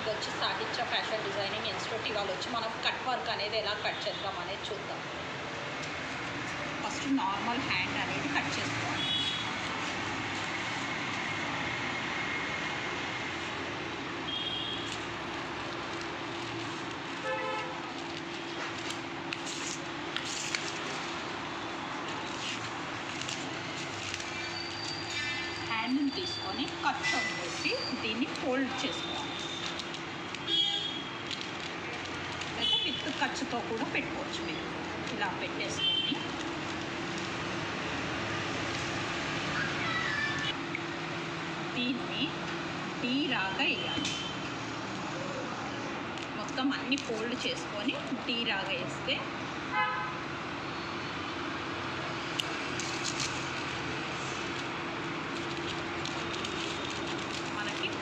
ఇది వచ్చి సాహిత్య ఫ్యాషన్ డిజైనింగ్ ఇన్స్టిట్యూట్. ఇవాళ వచ్చి మనం కట్ వర్క్ అనేది ఎలా కట్ చేద్దాం అనేది చూద్దాం. ఫస్ట్ నార్మల్ హ్యాండ్ అనేది కట్ చేసుకోవాలి. హ్యాండ్ని తీసుకొని కట్ చేసి దీన్ని ఫోల్డ్ చేసుకోవాలి. అయితే విత్ ఖర్చుతో కూడా పెట్టుకోవచ్చు. మీరు ఇలా పెట్టేసుకొని దీన్ని టీ రాగా వేయాలి. మొత్తం అన్ని ఫోల్డ్ చేసుకొని టీ రాగా వేస్తే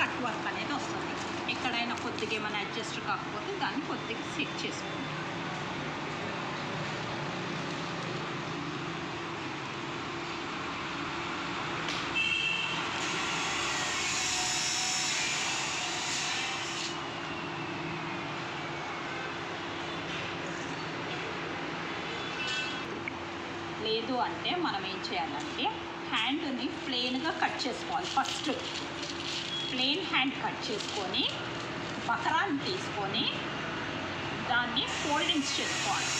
కట్ వర్క్ అనేది వస్తుంది. ఎక్కడైనా కొద్దిగా ఏమైనా అడ్జస్ట్ కాకపోతే దాన్ని కొద్దిగా సెట్ చేసుకోండి. లేదు అంటే మనం ఏం చేయాలంటే హ్యాండ్ని ప్లెయిన్గా కట్ చేసుకోవాలి. ఫస్ట్ ప్లెయిన్ హ్యాండ్ కట్ చేసుకొని బకరాన్ని తీసుకొని దాన్ని ఫోల్డింగ్స్ చేసుకోవాలి.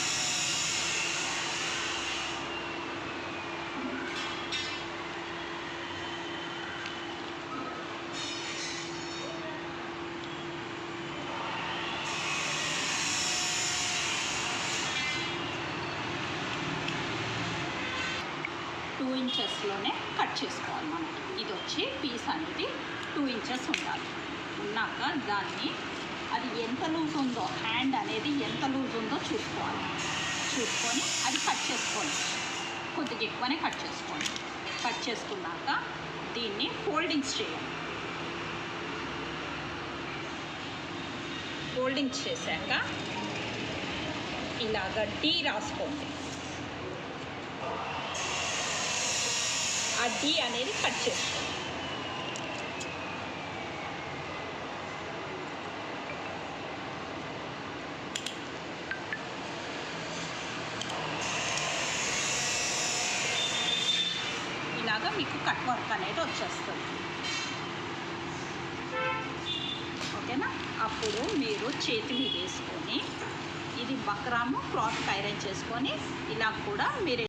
టూ ఇంచెస్లోనే కట్ చేసుకోవాలి. మనం ఇది వచ్చి పీస్ అనేది 2 ఇంచెస్ ఉండాలి. ఉన్నాక దాన్ని అది ఎంత లూజ్ ఉందో, హ్యాండ్ అనేది ఎంత లూజ్ ఉందో చూసుకొని అది కట్ చేసుకోండి. కొద్దిగా ఎక్కువనే కట్ చేసుకోండి. కట్ చేసుకున్నాక దీన్ని ఫోల్డింగ్స్ చేయండి. ఫోల్డింగ్స్ చేశాక ఇలాగ టీ రాసుకోండి. ఆ టీ అనేది కట్ చేసుకోండి. ఇలాగా మీకు కట్ వర్క్ అనేది వచ్చేస్తుంది. ఓకేనా? అప్పుడు మీరు చేతి మీద వేసుకొని ఇది బక్రాము క్లాత్కి ఐరన్ చేసుకొని ఇలా కూడా మీరు